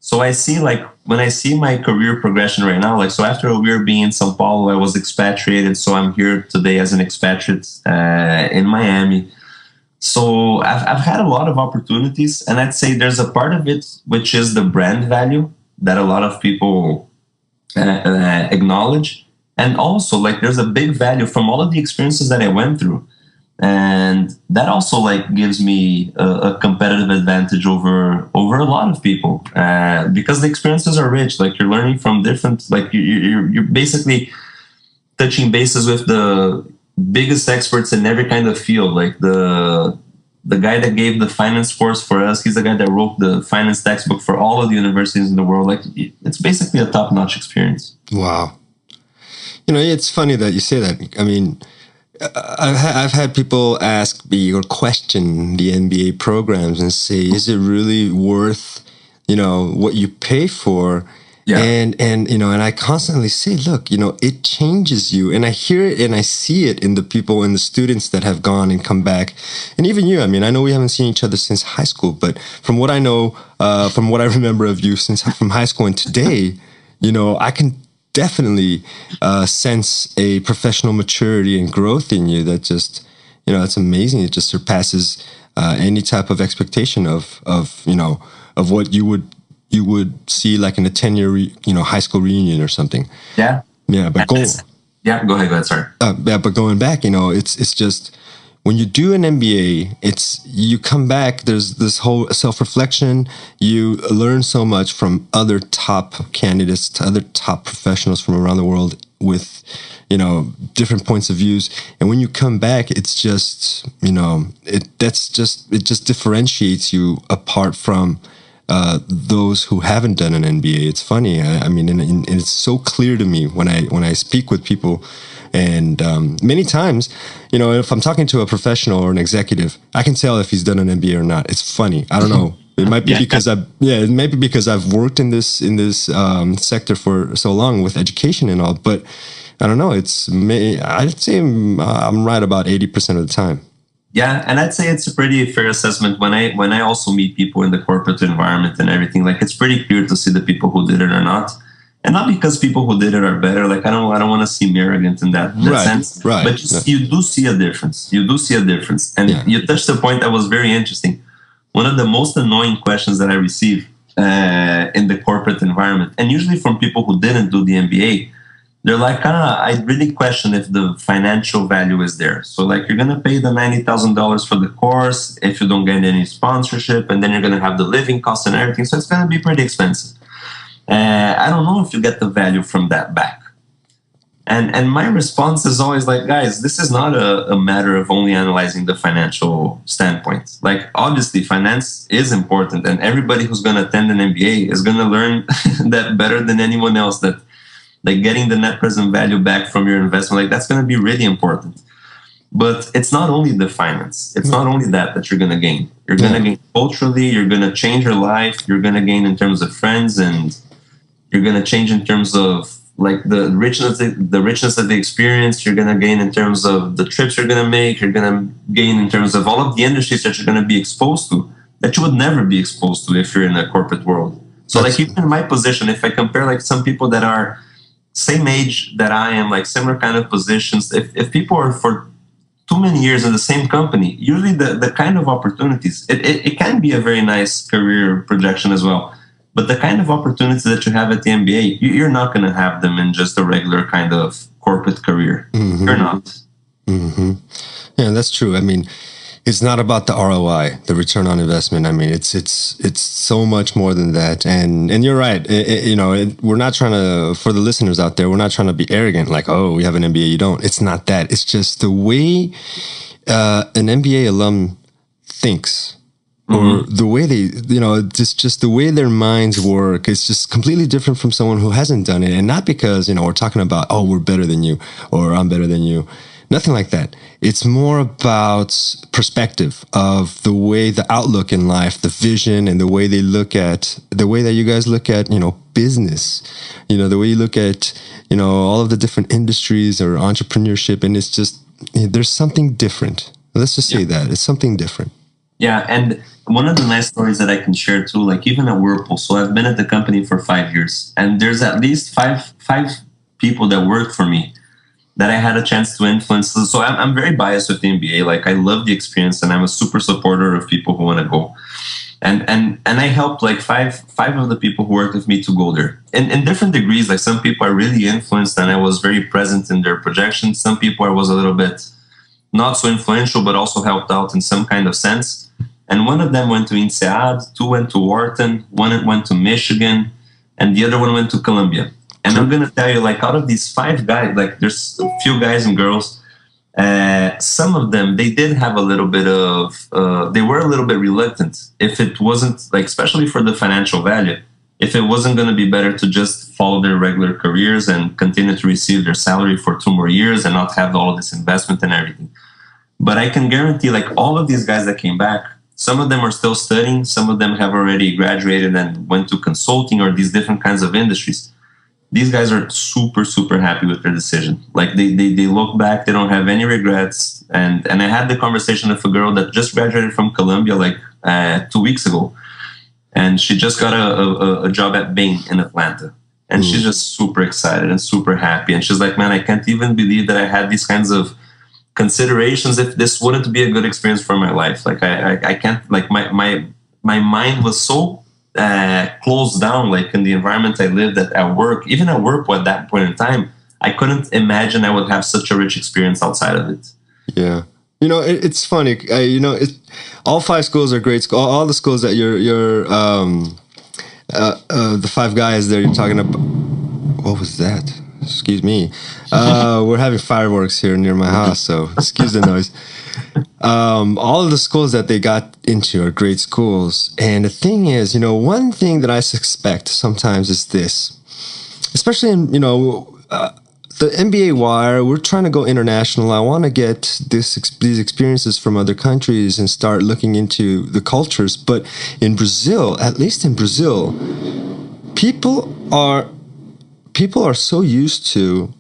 So I see like when I see my career progression right now, like so after a year being in Sao Paulo, I was expatriated. So I'm here today as an expatriate in Miami. So I've had a lot of opportunities, and I'd say there's a part of it which is the brand value that a lot of people acknowledge. And also, like, there's a big value from all of the experiences that I went through. And that also, like, gives me a competitive advantage over a lot of people. Because the experiences are rich. Like, you're learning from different, like, you're basically touching bases with the biggest experts in every kind of field. Like, the guy that gave the finance course for us, he's the guy that wrote the finance textbook for all of the universities in the world. Like, it's basically a top-notch experience. Wow. You know, it's funny that you say that. I mean, I've had people ask me or question the MBA programs and say, is it really worth, you know, what you pay for? Yeah. And you know, and I constantly say, look, you know, it changes you. And I hear it and I see it in the people and the students that have gone and come back. And even you, I mean, I know we haven't seen each other since high school, but from what I know, from what I remember of you from high school and today, you know, I can definitely sense a professional maturity and growth in you that just, you know, it's amazing. It just surpasses any type of expectation of you know, of what you would see like in a 10-year, you know, high school reunion or something. Yeah. Yeah. But go ahead. Sorry. Yeah, but going back, you know, it's just when you do an MBA, you come back, there's this whole self-reflection. You learn so much from other top candidates, to other top professionals from around the world with, you know, different points of views. And when you come back, it's just, you know, it just differentiates you apart from those who haven't done an MBA. It's funny. I mean, and it's so clear to me when I speak with people, and many times, you know, if I'm talking to a professional or an executive, I can tell if he's done an MBA or not. It's funny. I don't know. It might be because it might be because I've worked in this sector for so long with education and all. But I don't know. I'd say I'm right about 80% of the time. Yeah, and I'd say it's a pretty fair assessment when I also meet people in the corporate environment and everything. Like, it's pretty clear to see the people who did it or not, and not because people who did it are better. Like, I don't want to seem arrogant in that sense. Right. But you do see a difference. And you touched a point that was very interesting. One of the most annoying questions that I receive in the corporate environment, and usually from people who didn't do the MBA. They're like, I really question if the financial value is there. So, like, you're going to pay the $90,000 for the course if you don't get any sponsorship, and then you're going to have the living costs and everything. So it's going to be pretty expensive. I don't know if you get the value from that back. And my response is always like, guys, this is not a matter of only analyzing the financial standpoint. Like, obviously, finance is important, and everybody who's going to attend an MBA is going to learn that better than anyone else, that like getting the net present value back from your investment, like that's going to be really important. But it's not only the finance. It's not only that you're going to gain. You're going to gain culturally. You're going to change your life. You're going to gain in terms of friends, and you're going to change in terms of like the richness of the experience. You're going to gain in terms of the trips you're going to make. You're going to gain in terms of all of the industries that you're going to be exposed to that you would never be exposed to if you're in a corporate world. So like, even in my position, if I compare like some people that are same age that I am, like similar kind of positions, if people are for too many years in the same company, usually the kind of opportunities, it can be a very nice career projection as well. But the kind of opportunities that you have at the MBA, you're not going to have them in just a regular kind of corporate career. Mm-hmm. You're not. Mm-hmm. Yeah, that's true. I mean, it's not about the ROI, the return on investment. I mean, it's so much more than that. And you're right. We're not trying to, for the listeners out there, we're not trying to be arrogant. Like, oh, we have an MBA, you don't. It's not that. It's just the way an MBA alum thinks, or the way they, just the way their minds work. It's just completely different from someone who hasn't done it. And not because, we're talking about, oh, we're better than you, or I'm better than you. Nothing like that. It's more about perspective of the way, the outlook in life, the vision, and the way they look at, the way that you guys look at, business, the way you look at, all of the different industries or entrepreneurship. And it's just, there's something different. Let's just say that. It's something different. Yeah. And one of the nice stories that I can share too, like even at Whirlpool. So I've been at the company for 5 years, and there's at least five people that worked for me that I had a chance to influence. So I'm very biased with the MBA. Like, I love the experience, and I'm a super supporter of people who want to go. And I helped like five of the people who worked with me to go there in different degrees. Like, some people I really influenced, and I was very present in their projections. Some people I was a little bit not so influential, but also helped out in some kind of sense. And one of them went to INSEAD, 2 went to Wharton, 1 went to Michigan, and the other one went to Columbia. And I'm going to tell you, like, out of these 5 guys, like, there's a few guys and girls, some of them, they did have a little bit of, they were a little bit reluctant if it wasn't, like, especially for the financial value, if it wasn't going to be better to just follow their regular careers and continue to receive their salary for 2 more years and not have all of this investment and everything. But I can guarantee, like, all of these guys that came back Some of them are still studying. Some of them have already graduated and went to consulting or these different kinds of industries. These guys are super, super happy with their decision. Like they look back, they don't have any regrets. And I had the conversation with a girl that just graduated from Columbia like 2 weeks ago. And she just got a job at Bain in Atlanta. And she's just super excited and super happy. And she's like, man, I can't even believe that I had these kinds of considerations if this wouldn't be a good experience for my life. Like I can't, like my mind was so closed down, like in the environment I lived at work, even at work at that point in time, I couldn't imagine I would have such a rich experience outside of it. Yeah. You know, it's funny. All 5 schools are great schools. All the schools that the 5 guys there you're talking about. What was that? Excuse me. We're having fireworks here near my house, so excuse the noise. All of the schools that they got into are great schools. And the thing is, one thing that I suspect sometimes is this, especially in, the MBA wire, we're trying to go international. I want to get these experiences from other countries and start looking into the cultures. But in Brazil, at least in Brazil, people are so used to,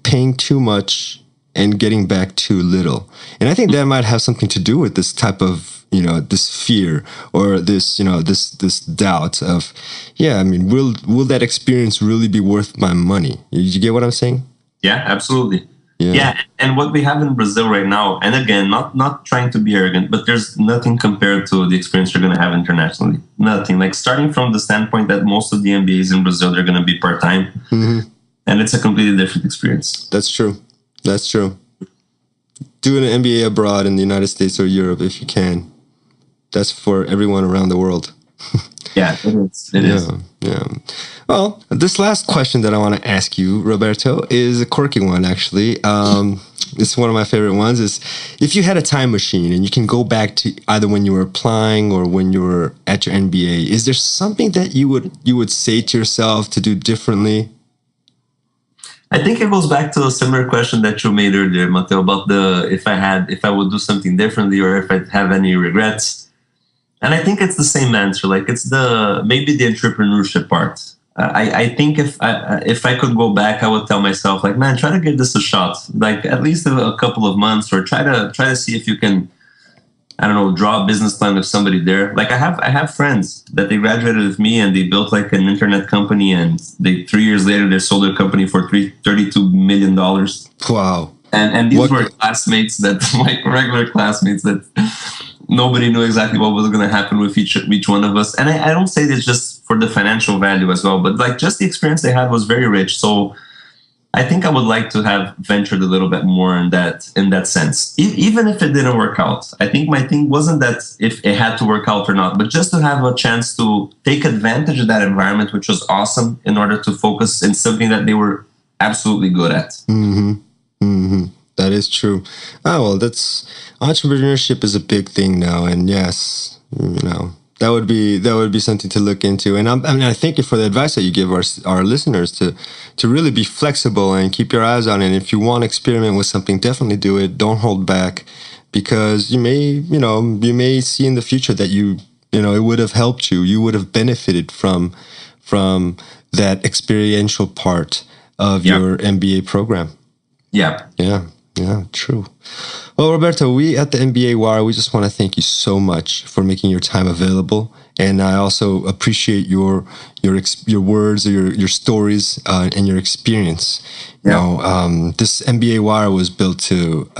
paying too much and getting back too little. And I think that might have something to do with this type of, this fear or this, this doubt of, will that experience really be worth my money? You get what I'm saying? Yeah, absolutely. Yeah. And what we have in Brazil right now, and again, not trying to be arrogant, but there's nothing compared to the experience you're going to have internationally. Nothing. Like starting from the standpoint that most of the MBAs in Brazil, they're going to be part-time. Mm-hmm. And it's a completely different experience. That's true. Doing an MBA abroad in the United States or Europe, if you can, that's for everyone around the world. Yeah, it is. Yeah. Well, this last question that I want to ask you, Roberto, is a quirky one, actually. It's one of my favorite ones. Is if you had a time machine and you can go back to either when you were applying or when you were at your MBA, is there something that you would say to yourself to do differently? I think it goes back to a similar question that you made earlier, Matteo, about if I would do something differently or if I'd have any regrets. And I think it's the same answer. Like it's maybe the entrepreneurship part. I think if I could go back, I would tell myself like, man, try to give this a shot. Like at least a couple of months, or try to see if you can, I don't know, draw a business plan with somebody there. Like I have friends that they graduated with me and they built like an internet company, and 3 years later they sold their company for $32 million. Wow. And these were classmates like regular classmates that nobody knew exactly what was going to happen with each one of us. And I don't say this just for the financial value as well, but like just the experience they had was very rich. So I think I would like to have ventured a little bit more in that sense, even if it didn't work out. I think my thing wasn't that if it had to work out or not, but just to have a chance to take advantage of that environment, which was awesome, in order to focus in something that they were absolutely good at. Mm-hmm. Mm-hmm. That is true. Entrepreneurship is a big thing now, and yes, that would be something to look into. And I thank you for the advice that you give our listeners to really be flexible and keep your eyes on it. And if you want to experiment with something, definitely do it. Don't hold back, because you may see in the future that it would have helped you. You would have benefited from that experiential part of your MBA program. Yeah, true. Well, Roberto, we at the MBA Wire, we just want to thank you so much for making your time available. And I also appreciate your words, or your stories, and your experience. This MBA Wire was built to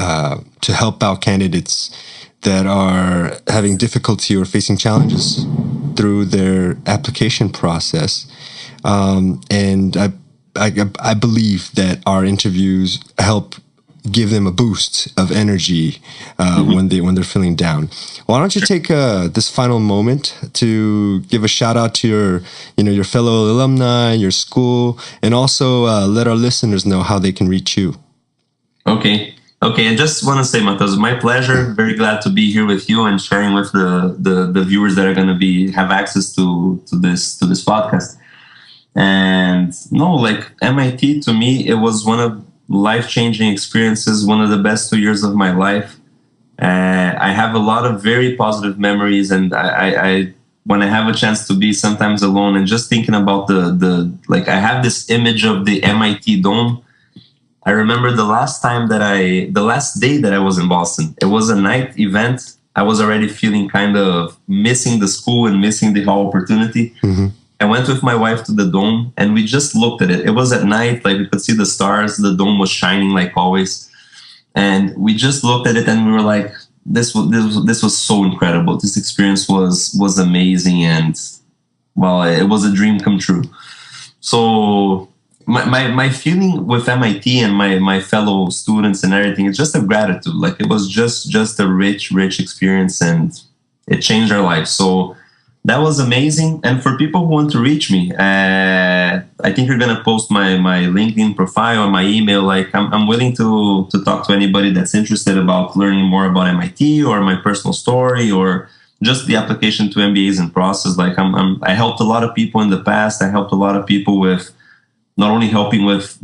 help out candidates that are having difficulty or facing challenges through their application process. And I believe that our interviews help give them a boost of energy when they're feeling down. Why don't you take this final moment to give a shout out to your fellow alumni, your school, and also let our listeners know how they can reach you. Okay. I just want to say, Matteo, it's my pleasure. Very glad to be here with you and sharing with the viewers that are going to have access to this podcast. And MIT, to me, it was one of life-changing experiences, one of the best 2 years of my life. I have a lot of very positive memories, and I when I have a chance to be sometimes alone and just thinking about the like, I have this image of the MIT dome. I remember the last day that I was in Boston. It was a night event. I was already feeling kind of missing the school and missing the whole opportunity. Mm-hmm. I went with my wife to the dome and we just looked at it. It was at night, like we could see the stars. The dome was shining like always. And we just looked at it and we were like, this was so incredible. This experience was amazing, and well, it was a dream come true. So my feeling with MIT and my fellow students and everything is just a gratitude. Like, it was just a rich experience, and it changed our lives. So that was amazing. And for people who want to reach me, I think you're gonna post my LinkedIn profile or my email. Like, I'm willing to talk to anybody that's interested about learning more about MIT or my personal story or just the application to MBAs in process. Like, I helped a lot of people in the past. I helped a lot of people with not only helping with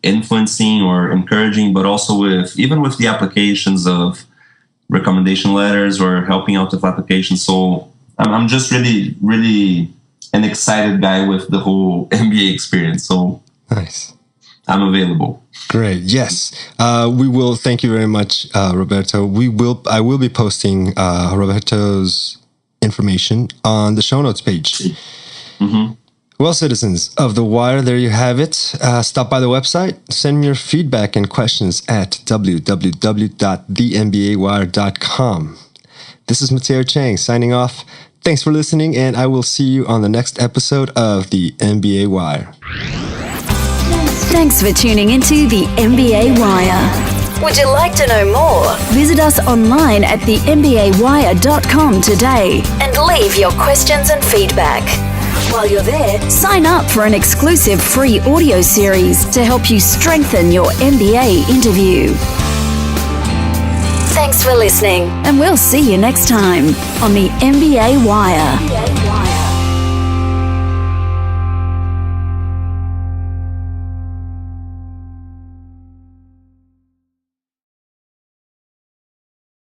influencing or encouraging, but also with the applications of recommendation letters or helping out with applications. So I'm just really an excited guy with the whole MBA experience. So nice. I'm available. Great. Yes. We will. Thank you very much, Roberto. I will be posting Roberto's information on the show notes page. Mm-hmm. Well, citizens of The Wire, there you have it. Stop by the website. Send me your feedback and questions at www.thembayWire.com. This is Mateo Chang signing off. Thanks for listening, and I will see you on the next episode of the MBA Wire. Thanks for tuning into the MBA Wire. Would you like to know more? Visit us online at thembawire.com today and leave your questions and feedback. While you're there, sign up for an exclusive free audio series to help you strengthen your MBA interview. Thanks for listening, and we'll see you next time on the MBA Wire.